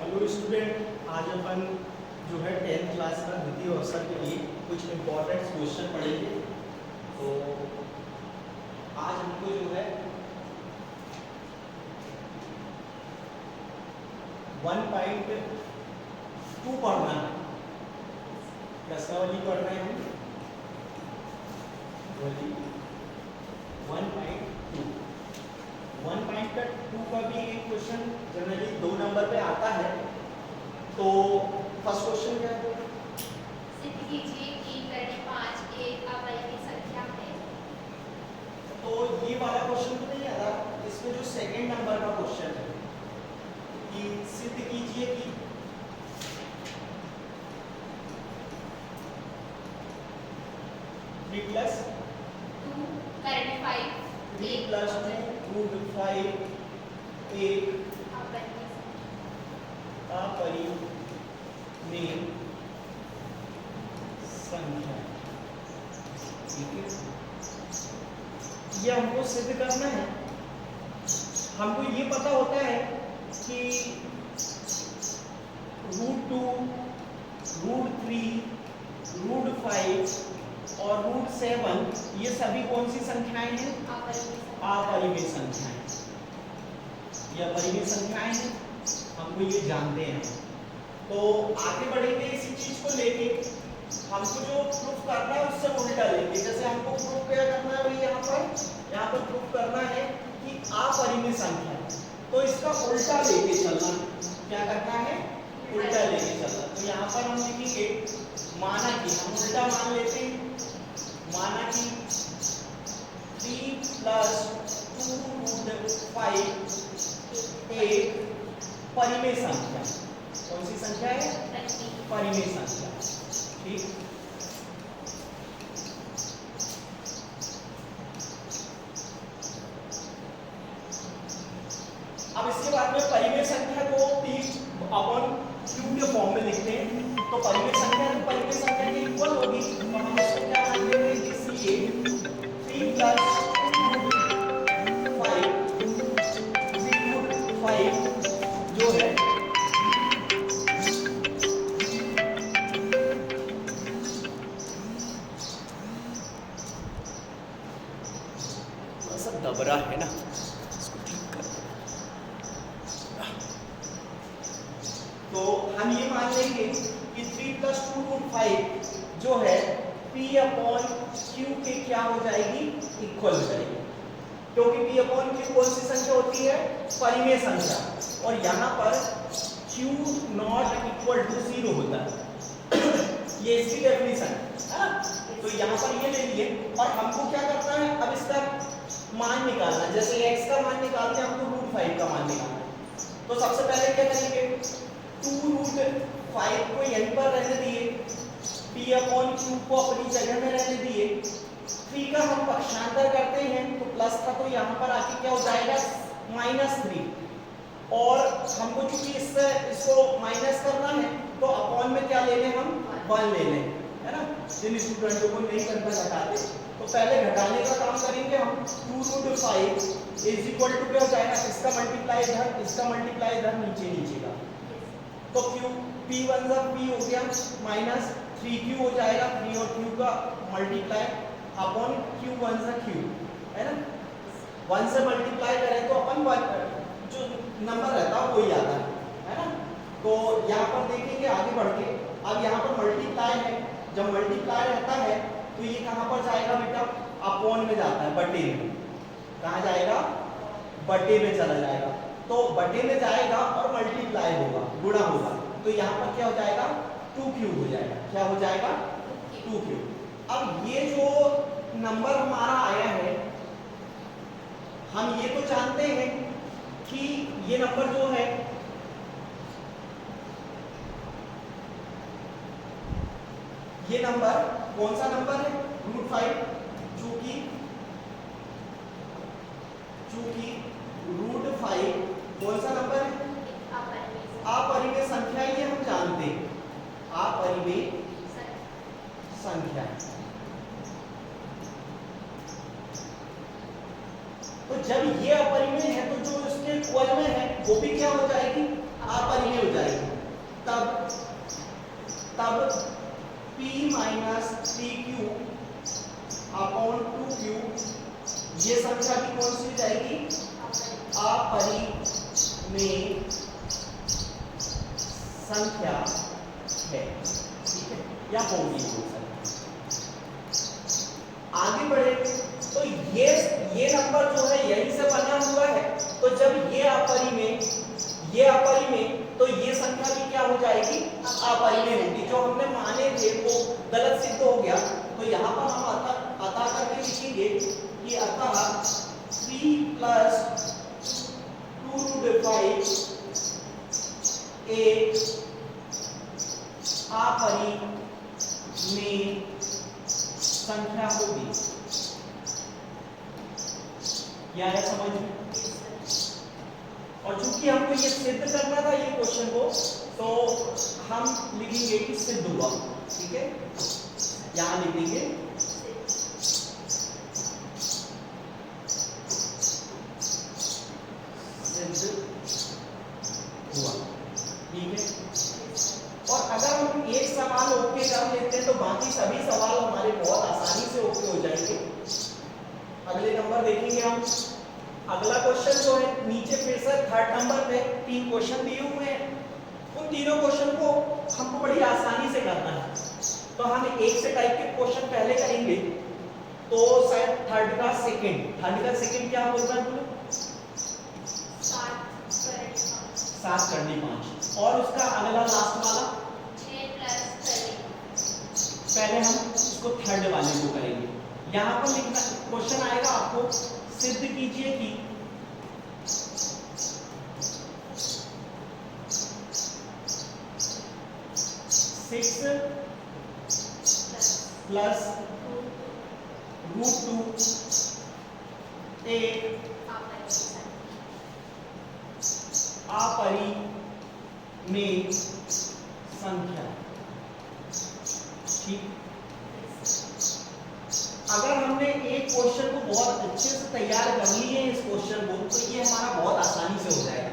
Hello student, आज अपन जो है 10th क्लास का द्वितीय अवसर के लिए कुछ इम्पोर्टेंट क्वेश्चन पढ़ेंगे। तो आज हमको जो है 1.2 पढ़ना है, प्रश्नावली पढ़ रहे हैं हम। 1.2 का भी एक क्वेश्चन जनरली 2 नंबर पे आता है। तो फर्स्ट क्वेश्चन क्या है? सिद्ध कीजिए कि कर्ण 5 एक अवयवी संख्या है। तो ये वाला क्वेश्चन तो नहीं आ रहा, इसमें जो सेकंड नंबर का क्वेश्चन है कि सिद्ध कीजिए कि थ्री प्लस 2 कर्ण 5 3 प्लस 2 रूट 5 एक अवयवी अपरिमेय संख्या। ठीक है, ये हमको सिद्ध करना है। हमको ये पता होता है कि √2 √3 √5 और √7 ये सभी कौन सी संख्याएं हैं? अपरिमेय संख्याएं। ये अपरिमेय संख्याएं हैं, हमको ये जानते हैं। तो आगे बढ़ेंगे इसी चीज को लेके। हमको जो प्रूफ करना है उससे उल्टा लेंगे। जैसे हमको प्रूफ क्या करना है, भाई यहाँ पर प्रूफ करना है कि अपरिमेय संख्या है, तो इसका उल्टा लेके चलना। क्या करना है? उल्टा लेके चलना। तो यहाँ पर हम लिखेंगे माना कि हम उल्टा मान लेते हैं, माना कि 3 प्लस 2 रूट 5 एक परिमेय संख्या। कौन सी संख्या है? परिमेय संख्या। ठीक, अब इसके बाद में परिमेय संख्या को 3/q के फॉर्म में लिखते हैं। तो परिमेय संख्या के इक्वल होगी, तो हम इसको क्या मान लेंगे? इसलिए 3 प्लस 5 जो है सब दबरा है ना, इसको ठीक कर। तो हम ये मान लेंगे कि 3 प्लस 2 रूट 5 जो है p/q के क्या हो जाएगी? इक्वल हो जाएगी, क्योंकि p/q कौन सी संख्या होती है? परिमेय संख्या। और यहाँ पर q नॉट इक्वल टू 0 होता है। ये इसकी डेफिनेशन है ना। तो यहाँ पर ये ले लिए और हमको क्या करना है, अब इसका मान निकालना। जैसे x का मान निकालते हैं, हमको √5 का मान निकालना है। तो सबसे पहले क्या करेंगे? 2√5 को यहीं पर रहने दिए, p/q को अपनी जगह में रहने दिए। 3 का हम पक्षांतर करते हैं तो प्लस था, तो यहाँ पर आके क्या हो जाएगा? -3। और हमको चूंकि इसको माइनस करना है तो अपॉन में क्या ले लें? हम 1 ले लें, है ना। जिन स्टूडेंटों को नहीं करना घटाते, तो पहले घटाने का काम करेंगे हम। 2√5 इज इक्वल टू क्या हो जाएगा? इसका मल्टीप्लाई इधर, इसका मल्टीप्लाई इधर, नीचे का। तो q p1 का p हो गया माइनस 3q हो जाएगा, 3 और q का मल्टीप्लाई अपॉन q1 सा q, है ना। 1 से मल्टीप्लाई करें तो अपन जो नंबर रहता है वही आता है ना। तो यहाँ पर देखेंगे आगे बढ़ के, अब यहाँ पर मल्टीप्लाई है। जब मल्टीप्लाई रहता है तो ये कहाँ पर जाएगा बेटा? अपॉन में जाता है, बटे में। कहाँ जाएगा? बटे में चला जाएगा। तो बटे में जाएगा और मल्टीप्लाई होगा, गुणा होगा। तो यहाँ पर क्या हो जाएगा? 2q हो जाएगा। क्या हो जाएगा? 2q। अब ये जो नंबर हमारा आया है, हम ये तो जानते हैं कि ये नंबर जो है ये नंबर कौन सा नंबर है? √5, चूंकि √5 कौन सा नंबर है? अपरिमेय संख्या। ये हम जानते हैं, अपरिमेय संख्या। तो जब ये अपरिमेय है तो जो इसके इक्वल में है वो भी क्या हो जाएगी? अपरिमेय हो जाएगी। तब p minus 3q upon 2q ये संख्या भी कौन सी हो जाएगी? अपरिमेय संख्या है, ठीक है, या होगी हो सकती। आगे बढ़े तो ये नंबर जो है यहीं से बना हुआ है, तो जब ये अपरिमेय तो ये संख्या भी क्या हो जाएगी? अपरिमेय होगी। जो हमने माने थे वो गलत सिद्ध हो गया, तो यहाँ पर हम अतः करके लिखेंगे कि अतः 3 + 2√5 एक अपरिमेय संख्या होगी। क्या है समझ में? और चूंकि हमको ये सिद्ध करना था ये क्वेश्चन को, तो हम लिखेंगे कि सिद्ध हुआ, ठीक है, यहां लिखेंगे सिद्ध हुआ, ठीक है। और अगर हम एक सवाल ओके कर लेते हैं तो बाकी सभी सवाल हमारे बहुत आसानी से ओके हो जाएंगे। अगले नंबर देखेंगे हम। अगला क्वेश्चन जो है नीचे फिर से 3rd नंबर पे 3 क्वेश्चन दिए हुए हैं। उन तीनों क्वेश्चन को हमको बड़ी आसानी से करना है, तो हम एक से टाइप के क्वेश्चन पहले करेंगे। तो शायद 3rd का सेकंड क्या बोलता है? 7 करनी 5, और उसका अगला लास्ट वाला 6 + 13। पहले हम इसको 3rd वाले को करेंगे। यहाँ पर लिखना क्वेश्चन आएगा आपको, सिद्ध कीजिए कि 6 + √2 एक अपरिमेय संख्या, ठीक। अगर हमने एक क्वेश्चन को बहुत अच्छे से तैयार कर लिए इस क्वेश्चन को, तो ये हमारा बहुत आसानी से हो जाएगा।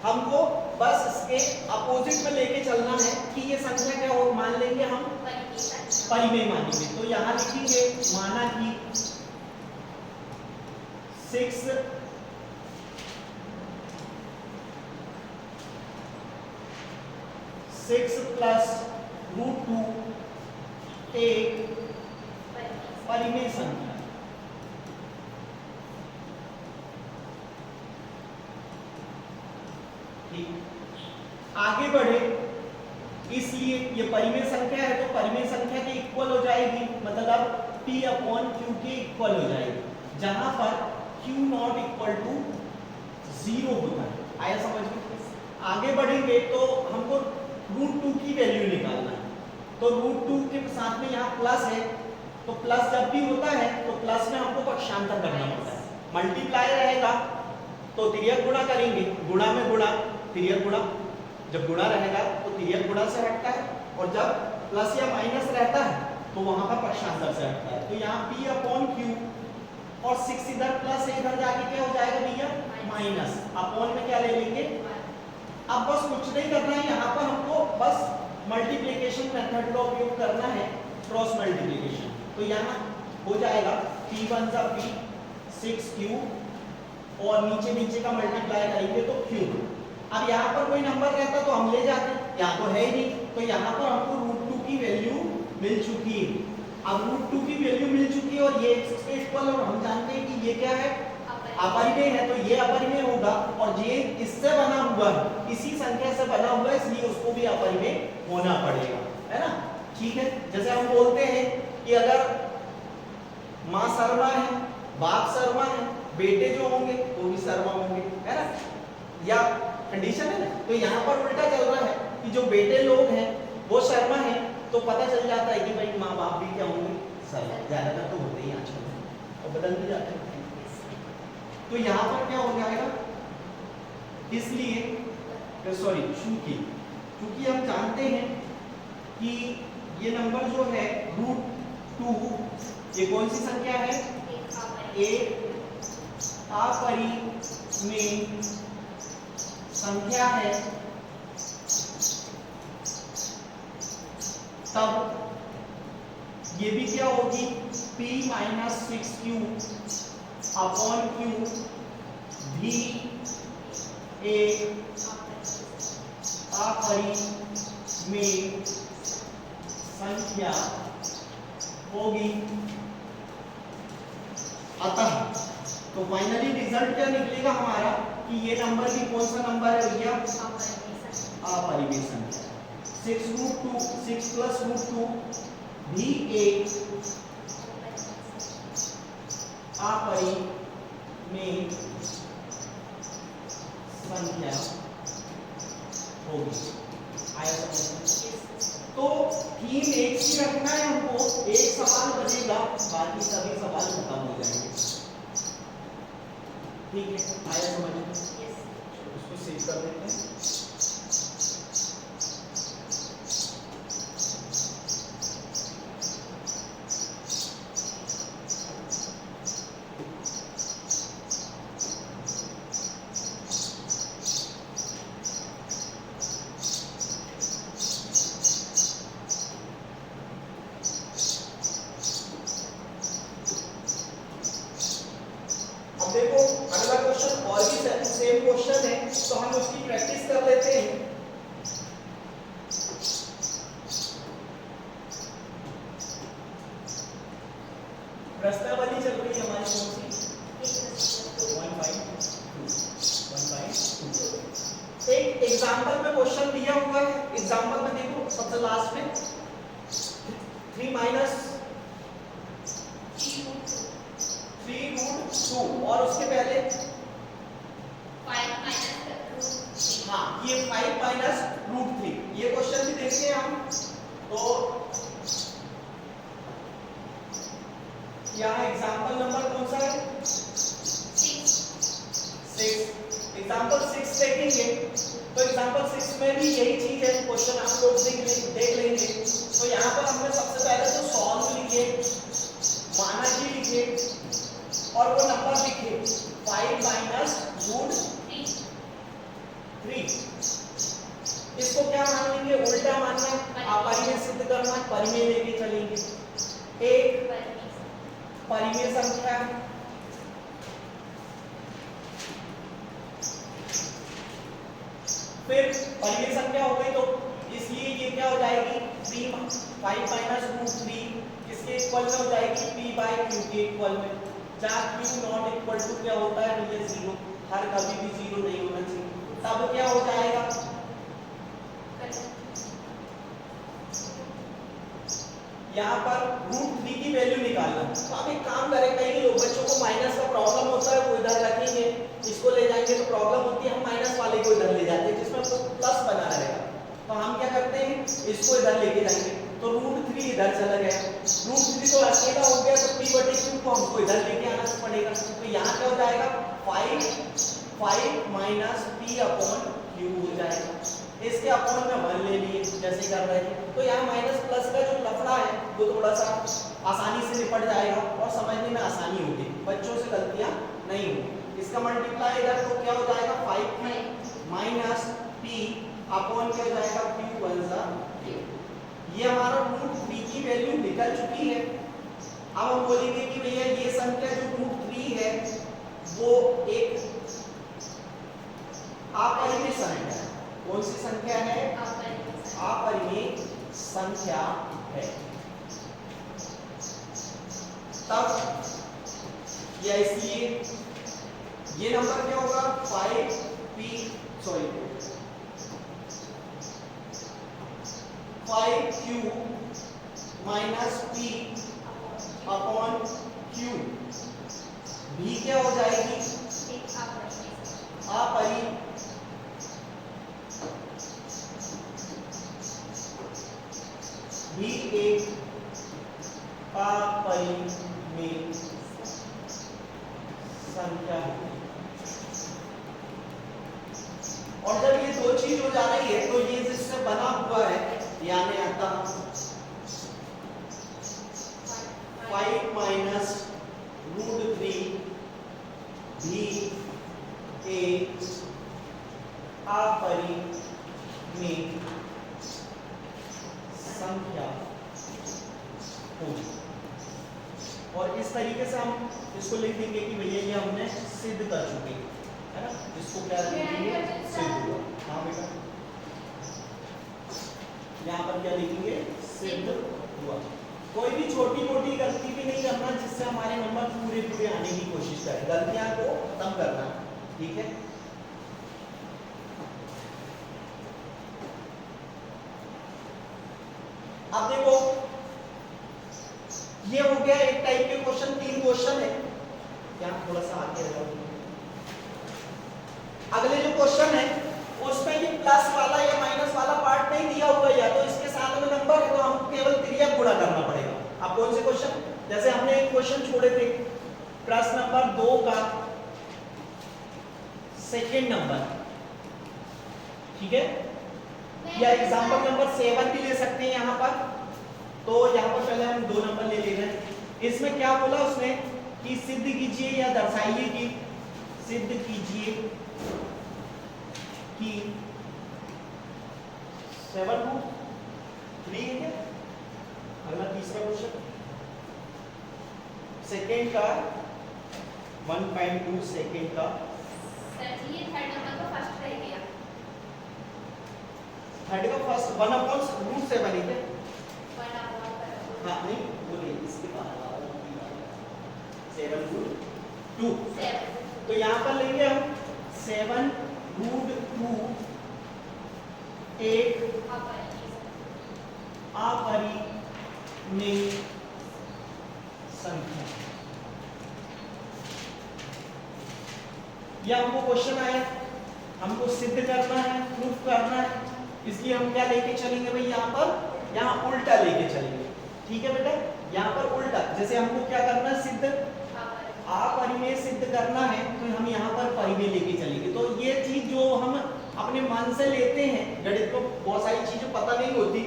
हमको बस इसके अपोजिट में लेके चलना है कि ये संख्या क्या हो, मान लेंगे हम परिमेय मानेंगे। तो यहाँ लिखेंगे माना कि 6 + √2 एक परिमेय संख्या, ठीक। आगे बढ़े, इसलिए ये परिमेय संख्या है तो परिमेय संख्या के इक्वल हो जाएगी, मतलब p/q के इक्वल हो जाएगी, जहां पर q0 = 0 होता है। आया समझ में? आगे बढ़ेंगे तो हमको √2 की वैल्यू निकालना है, तो √2 के साथ में यहाँ प्लस है, तो प्लस जब भी होता है तो प्लस में हमको पक्षांतर करना होता है। मल्टीप्लाई रहेगा तो तिर्यक गुणा करेंगे, गुणा में गुणा, तिर्यक गुणा। जब गुणा रहेगा तो तिर्यक गुणा से हटता है, और जब प्लस या माइनस रहता है तो वहां पर पक्षांतर से हटता है। तो यहाँ p/q, और 6 इधर प्लस है, इधर जाके क्या हो जाएगा भैया? माइनस। अपॉन में क्या ले लेंगे? अब बस कुछ नहीं करना है, यहाँ पर हमको बस मल्टीप्लिकेशन मेथड का उपयोग करना है, क्रॉस मल्टीप्लिकेशन। तो यहाँ हो जाएगा p1 + p 6q, और नीचे का मल्टीप्लाई करेंगे तो q। अब यहाँ पर कोई नंबर रहता तो हम ले जाते, यहाँ तो है ही नहीं, तो यहाँ पर हमको √2 की वैल्यू मिल चुकी है। अब √2 की वैल्यू मिल चुकी है और ये इसके इक्वल, और हम जानते हैं कि ये क्या है? अपरिमेय है, तो ये अपरिमेय होगा, और ये इससे बना हुआ है, इसी संख्या से बना हुआ है, इसलिए उसको भी अपरिमेय होना पड़ेगा, है ना? ठीक है। जैसे हम बोलते हैं कि अगर माँ शर्मा है, बाप शर्मा है, बेटे जो होंगे वो भी शर्मा होंगे, है ना? या कंडीशन है ना? तो यहाँ पर उल्टा चल रहा है कि जो बेटे लोग हैं वो शर्मा है, तो पता चल जाता है कि भाई माँ बाप भी क्या होंगे? शर्मा। ज्यादातर तो होते ही आजकल, और बदल भी जाते हैं। तो यहाँ पर क्या हो जाएगा? इसलिए सॉरी, चूंकि हम जानते हैं कि ये नंबर जो है √2, ये कौन सी संख्या है? एक अपरिमेय संख्या है, तब ये भी क्या होगी, p minus 6q upon q भी एक अपरिमेय संख्या होगी। अतः तो फाइनली रिजल्ट क्या निकलेगा हमारा कि ये नंबर भी कौन सा नंबर है भैया, अपरिमेय संख्या। 6 प्लस रूट 2 भी एक अपरिमेय संख्या होगी। आया समझ में? तो थीम एक ही रखना है हमको, एक सवाल बचेगा, बाकी सभी सवाल खत्म हो जाएंगे। ठीक है, आया समझ में? उसको सेव कर देते हैं। देखो अगला क्वेश्चन और भी सेम क्वेश्चन है, तो हम उसकी प्रैक्टिस कर लेते हैं। प्रश्नावली चल रही है हमारी कौन सी, 1/2। एक एग्जांपल में क्वेश्चन दिया हुआ है। एग्जांपल में देखो सबसे लास्ट में 3 माइनस 3 रूट 2 और उसके पहले 5 माइनस हाँ ये 5 माइनस रूट 3। ये क्वेश्चन भी देखते हैं हम। तो यहाँ एग्जांपल नंबर कौन सा है, 6। एग्जांपल 6 देखेंगे तो एग्जांपल 6 में भी यही चीज है, क्वेश्चन आप लोग देख लेंगे। तो यहाँ पर हमने सबसे पहले तो सॉल्व लिखे, माना कि लिखे और वो नंबर लिखे 5 माइनस रूट 3। इसको क्या मान लेंगे, उल्टा मानना, अपरिमेय सिद्ध करना, परिमेय लेके चलेंगे। एक परिमेय संख्या फिर परिमेय संख्या हो गई तो इसलिए ये क्या हो जाएगी 5 माइनस रूट 3 किसके इक्वल में हो जाएगी, p बाय q के इक्वल में। जहाँ q नॉट इक्वल टू क्या होता है भैया 0, हर कभी भी 0 नहीं होना चाहिए। तब क्या हो जाएगा, यहाँ पर रूट 3 की वैल्यू निकालना। तो आप एक काम करें, कई लोग बच्चों को माइनस का प्रॉब्लम होता है, वो इधर रखेंगे, इसको ले जाएंगे तो प्रॉब्लम होती है, हम माइनस वाले को इधर ले जाते हैं जिसमें आपको प्लस बना रहेगा। तो हम क्या करते हैं, इसको इधर लेके जाएंगे, तो रूट 3 इधर चला गया, रूट 3 तो अकेला हो गया, तो p/q को हमको इधर लेके आना पड़ेगा। तो यहाँ क्या हो जाएगा 5 माइनस p अपॉन q हो जाएगा। इसके अपॉन में 1 ले लिए जैसे कर रहे थे। तो यहाँ माइनस प्लस का जो लफड़ा है वो थोड़ा सा आसानी से निपट जाएगा और समझने में आसानी होगी, बच्चों से गलतियां नहीं होगी। इसका मल्टीप्लाई इधर तो क्या हो जाएगा 5 माइनस p अपॉन क्या हो जाएगा q बन ये हमारा रूट 3 की वैल्यू निकल चुकी है। अब हम बोलेंगे कि भैया ये संख्या जो रूट 3 है वो एक अपरिमेय संख्या है। कौन सी संख्या है, अपरिमेय संख्या है। तब या इसलिए ये नंबर क्या होगा 5q minus p upon q भी क्या हो जाएगी, अपरिमेय भी एक अपरिमेय संख्या है। और जब ये दो चीज हो जा रही है तो ये जिससे बना हुआ है यानी आता 5 माइनस रूट 3 भी एक अपरिमेय संख्या होगी। और इस तरीके से हम इसको लिख देंगे कि भैया ये हमने सिद्ध कर चुके हैं, है ना। इसको क्या लिखेंगे, सिद्ध हुआ। हाँ बेटा, यहाँ पर क्या लिखेंगे, सिद्ध हुआ। कोई भी छोटी मोटी गलती भी नहीं करना जिससे हमारे नंबर पूरे पूरे आने की कोशिश करें, गलतियां को खत्म करना, ठीक है। अब देखो ये हो गया एक टाइप के क्वेश्चन, 3 क्वेश्चन है। यहाँ थोड़ा सा आगे आ जाओ। अगले जो क्वेश्चन है उसमें ये प्लस वाला या माइनस वाला पार्ट नहीं दिया हुआ, या तो इसके साथ में नंबर है तो हमको केवल क्रिया गुणा करना पड़ेगा। अब कौन से क्वेश्चन, जैसे हमने एक क्वेश्चन छोड़े थे प्रश्न नंबर 2 का सेकंड नंबर, ठीक है, या एग्जांपल नंबर 7 भी ले सकते हैं यहाँ पर। तो यहाँ पर पहले हम 2 नंबर ले रहे हैं। इसमें क्या बोला उसने कि सिद्ध कीजिए या दर्शाइए कि, सिद्ध कीजिए कि 7√3 है क्या। अगला तीसरा क्वेश्चन सेकेंड का 1.2 सेकेंड का। सर जी ये थर्ड नंबर का फर्स्ट रह गया। थर्ड का फर्स्ट 1/√7 है क्या। 1/2। हाँ नहीं वो नहीं, इसके बाद 7√2। तो यहाँ पर लेंगे हम 7√2 एक अपरिमेय संख्या। यह हमको क्वेश्चन आया, हमको सिद्ध करना है, प्रूफ करना है, इसलिए हम क्या लेके चलेंगे भाई, यहाँ पर यहाँ उल्टा लेके चलेंगे, ठीक है बेटा। यहाँ पर उल्टा, जैसे हमको क्या करना है, सिद्ध अपरिमेय सिद्ध करना है तो हम यहाँ पर परिमेय लेके चलेंगे। तो ये चीज जो हम अपने मन से लेते हैं, गणित को बहुत सारी चीजें पता नहीं होती,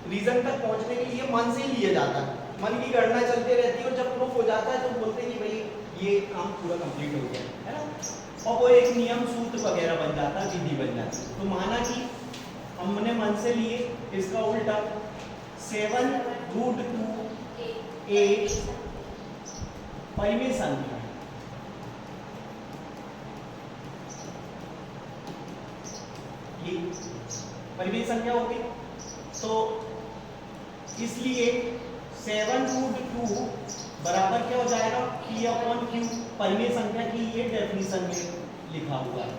रीजन तक पहुंचने के लिए मन से ही लिया जाता है, मन की गणना चलती रहती है और जब प्रूफ हो जाता है तो बोलते हैं कि भाई ये काम पूरा कंप्लीट हो गया, है ना। और वो एक नियम सूत्र वगैरह बन जाता है, विधि बन जाती है। तो माना कि हमने मन से लिए, इसका उल्टा 7√2 एक परिमेय संख्या। ये परिमेय संख्या होगी, तो इसलिए 7√2 बराबर क्या हो जाएगा, P/Q। परिमेय संख्या की ये डेफिनेशन में लिखा हुआ है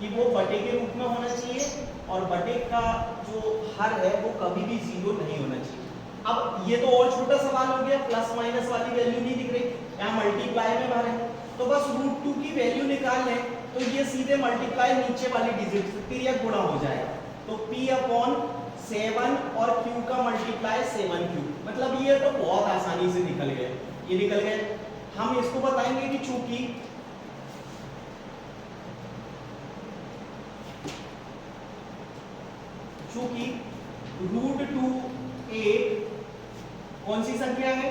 कि वो बटे के रूप में होना चाहिए और बटे का जो हर है वो कभी भी 0 नहीं होना चाहिए। अब ये तो और छोटा सवाल हो गया, प्लस माइनस वाली वैल्यू नहीं दिख रही, यहाँ मल्टीप्लाई में भरे, तो बस √2 की वैल्यू निकाल लें तो ये सीधे मल्टीप्लाई नीचे वाली डिजिट फिर यह गुणा हो जाएगा। तो P/7 और Q का मल्टीप्लाई 7Q, मतलब ये तो बहुत आसानी से निकल गए, ये निकल गए। हम इसको बताएंगे कि चूंकि √2 एक कौन सी संख्या है,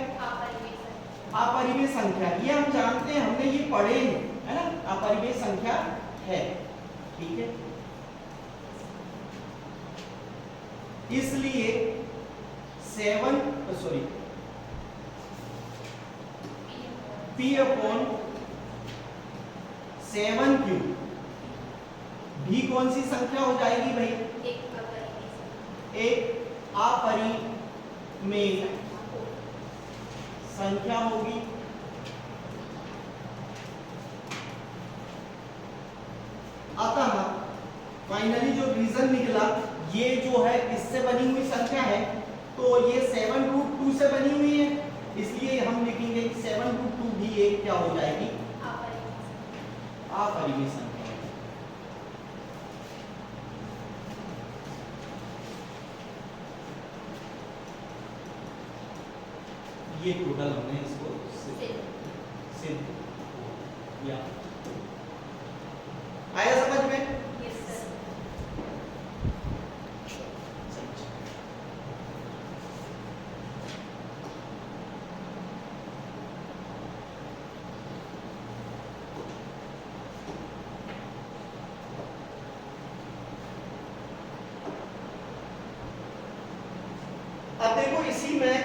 अपरिमेय संख्या। ये हम जानते हैं, हमने ये पढ़े हैं, है ना, अपरिमेय संख्या है, ठीक है। इसलिए P/7Q भी कौन सी संख्या हो जाएगी भाई, एक अपरिमेय संख्या होगी। अतः फाइनली जो रीजन निकला, ये जो है इससे बनी हुई संख्या है, तो ये 7√2 से बनी हुई है, इसलिए हम लिखेंगे कि 7√2 भी एक क्या हो जाएगी, अपरिमेय संख्या। ये टोटल हमने इसको सिद्ध किया। आया समझ में? अब देखो इसी में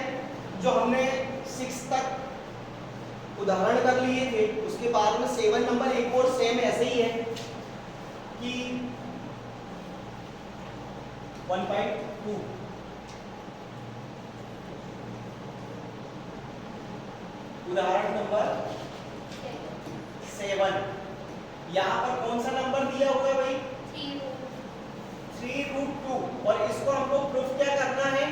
जो हमने 6 तक उदाहरण कर लिए थे, उसके बाद में 7 नंबर एक और सेम ऐसे ही है कि 1.2 उदाहरण नंबर 7। यहाँ पर कौन सा नंबर दिया हुआ है भाई? 3√2 और इसको हमको प्रूफ क्या करना है?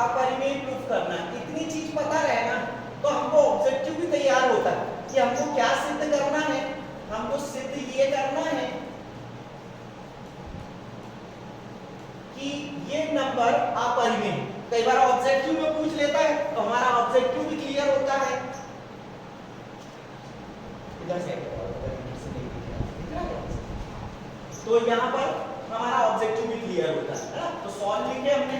अपरिमेय प्रूफ करना है। इतनी चीज पता रहे ना तो हमको ऑब्जेक्टिव भी तैयार होता है कि हमको क्या सिद्ध करना है। हमको सिद्ध ये करना है कि ये नंबर अपरिमेय। कई बार ऑब्जेक्टिव में पूछ लेता है तो हमारा ऑब्जेक्टिव भी क्लियर होता है। इधर से तो यहाँ पर हमारा ऑब्जेक्टिव भी क्लियर होता है ना। तो सॉल्व लिखे हमने,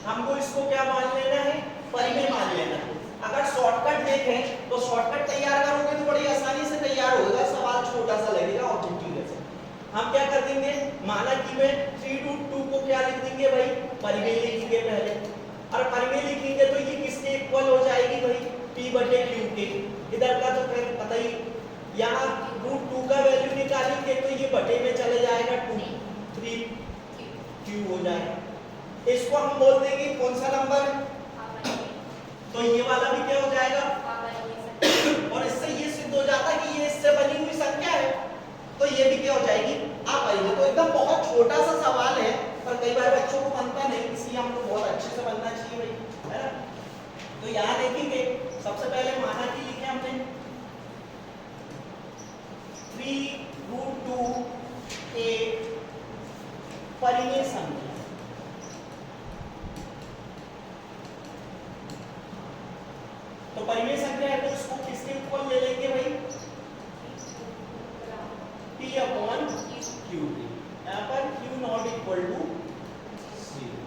हमको इसको क्या मान लेना है? परिमेय मान लेना है। अगर शॉर्टकट देखें तो शॉर्टकट तैयार करोगे तो बड़ी आसानी से तैयार होगा, सवाल छोटा सा लगेगा ऑब्जेक्टिव जैसे। हम क्या कर देंगे? माना कि में 3√2 को क्या लिख देंगे भाई? परिमेय लिखेंगे पहले, और परिमेय लिखेंगे तो ये किसके इक्वल हो जाएगी भाई? p/q के। इधर का तो फिर पता ही, यहाँ √2 का वैल्यू निकालेंगे तो ये बटे में चले जाएगा 3q हो जाएगा। इसको हम बोल देंगे कौन सा नंबर है? तो ये वाला भी क्या हो जाएगा? और इससे ये सिद्ध हो जाता है कि ये इससे बनी हुई संख्या है, तो ये भी क्या हो जाएगी? अपरिमेय। तो एकदम बहुत छोटा सा सवाल है, पर कई बार बच्चों को बनता नहीं, इसलिए हमको बहुत अच्छे से बनना चाहिए भाई, है ना। तो यहाँ देखेंगे सबसे पहले माना कि लिखे हमने 3√2 एक परिमेय संख्या। तो परिमेय संख्या है तो इसको किसके इक्वल ले लेंगे भाई? p/q। यहाँ पर q नॉट इक्वल टू 0।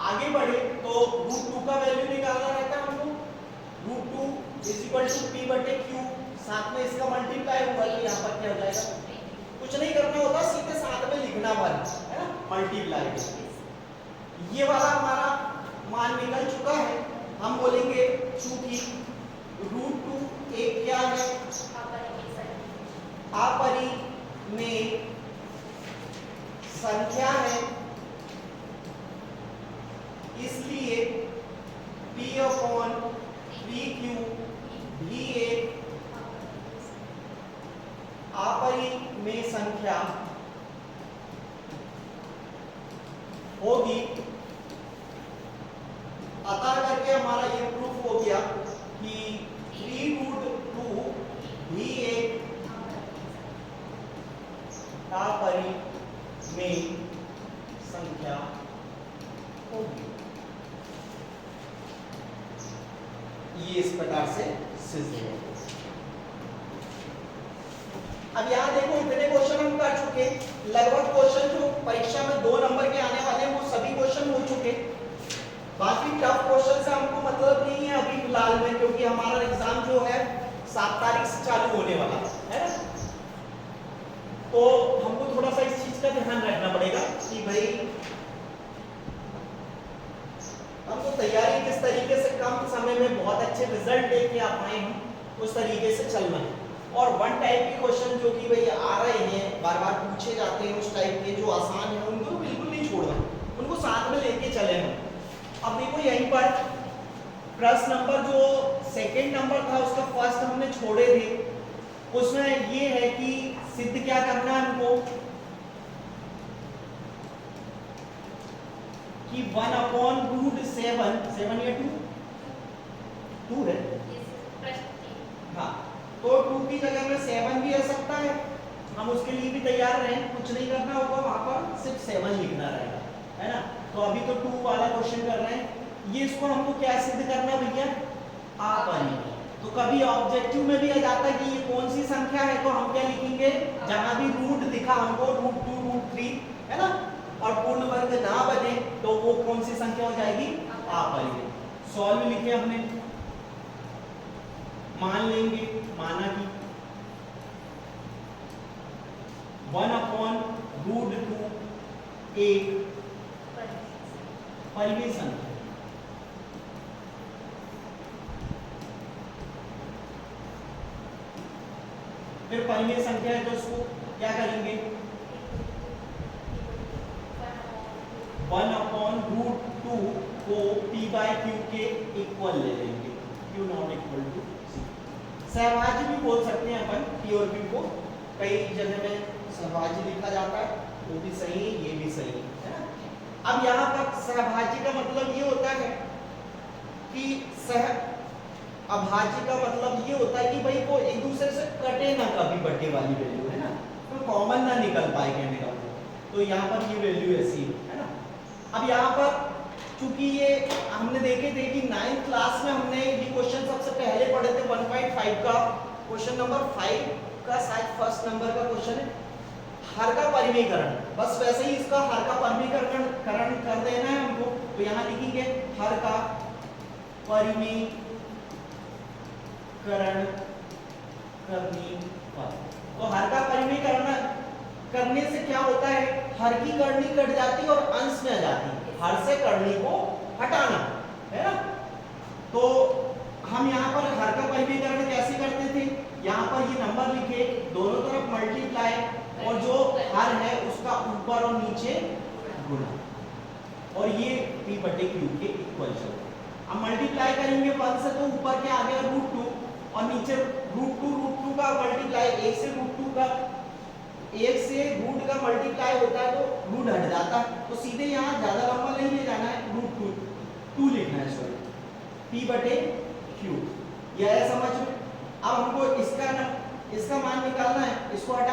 आगे बढ़े तो √2 का वैल्यू निकालना रहता है हमको। √2 इज इक्वल टू p/q, साथ में इसका मल्टीप्लाई हुआ तो यहाँ पर क्या हो जाएगा? कुछ नहीं करना होता, सीधे साथ में लिखना वाला है ना, मल्टीप्लाई। ये वाला हमारा मान निकल चुका है। हम बोलेंगे चूंकि √2 एक क्या है? अपरिमेय संख्या है, इसलिए p/pq भी एक अपरिमेय संख्या होगी। अतः करके हमारा ये प्रूफ हो गया कि 3√2 भी एक अपरिमेय संख्या होगी। ये इस प्रकार से सिद्ध है। अब यहाँ देखो इतने क्वेश्चन हम कर चुके, लगभग क्वेश्चन जो परीक्षा में 2 नंबर के आने वाले हैं वो सभी क्वेश्चन हो चुके। बाकी टफ क्वेश्चन से हमको मतलब नहीं है अभी फिलहाल में, क्योंकि हमारा एग्जाम जो है 7 तारीख से चालू होने वाला है ना। तो हमको थोड़ा सा इस चीज का ध्यान रखना पड़ेगा कि भाई हमको तैयारी किस तरीके से कम समय में बहुत अच्छे रिजल्ट लेके आ पाए हम उस तरीके से चलना है। और वन टाइप के क्वेश्चन जो कि भाई आ रहे हैं बार बार पूछे जाते हैं, उस टाइप के जो आसान है उनको तो बिल्कुल नहीं छोड़ना, उनको साथ में लेके चले हम। अब देखो यहीं पर प्रश्न नंबर जो सेकंड नंबर था उसका फर्स्ट हमने छोड़े थे, उसमें ये है कि सिद्ध क्या करना है हमको कि 1/√7, 7 या 2 है, हाँ, तो 2 की जगह में 7 भी आ सकता है। हम उसके लिए भी तैयार रहें, कुछ नहीं करना होगा, वहां पर सिर्फ 7 लिखना रहेगा, है ना। तो अभी तो 2 वाला क्वेश्चन कर रहे हैं। ये इसको हमको क्या सिद्ध करना है भैया? अपरिमेय। तो कभी ऑब्जेक्टिव में भी आ जाता है कि ये कौन सी संख्या है, तो हम क्या लिखेंगे? जहां भी रूट दिखा हमको √2, √3, है ना, और पूर्ण वर्ग ना बने तो वो कौन सी संख्या हो जाएगी? अपरिमेय। सॉल्व लिखे हमने, मान लेंगे, माना कि 1/√2 एक परिमेय संख्या। फिर परिमेय संख्या है तो उसको क्या करेंगे, 1/√2 को p/q के इक्वल ले लेंगे, q not equal to c। सहभाज्य भी बोल सकते हैं अपन p और q को, कई जगह में सहभाज्य लिखा जाता है, वो भी सही है, ये भी सही है ना। अब यहाँ पर सहभाज्य का मतलब ये होता है कि अभाज्य का मतलब ये होता है कि भाई वो एक दूसरे से कटे ना, कभी बटे वाली वैल्यू है ना, तो कॉमन ना निकल पाए कहने का मतलब, तो यहाँ पर ये वैल्यू ऐसी है ना। अब यहाँ पर चूंकि ये हमने देखे थे कि 9th क्लास में हमने ये क्वेश्चन सबसे पहले पढ़े थे 1.5 का, क्वेश्चन नंबर 5 का शायद फर्स्ट नंबर का क्वेश्चन है, हर का परिमेयकरण। बस वैसे ही इसका हर का परिमेयकरण कर देना है हमको, तो यहाँ लिखेंगे हर का परिमेयकरण करने पर। तो हर का परिमेयकरण करने से क्या होता है, हर की करनी कट जाती है और अंश में आ जाती है, हर से करनी को हटाना है ना। तो हम यहाँ पर हर का परिमेयकरण कैसे करते थे, यहाँ पर ये नंबर लिखे, दोनों तरफ मल्टीप्लाई और जो हर है उसका ऊपर और नीचे गुणा, और ये p/q के इक्वल चलो। अब मल्टीप्लाई करेंगे 1 से तो ऊपर क्या आ गया √2 और नीचे √2 का मल्टीप्लाई 1 से √2 का, 1 से रूट का मल्टीप्लाई होता है तो रूट हट जाता है, तो सीधे यहाँ ज्यादा लंबा नहीं ले जाना है, √2 लिखना है, सॉरी p/q, यह है समझ में। अब हमको इसका मान निकालना है, इसको हटा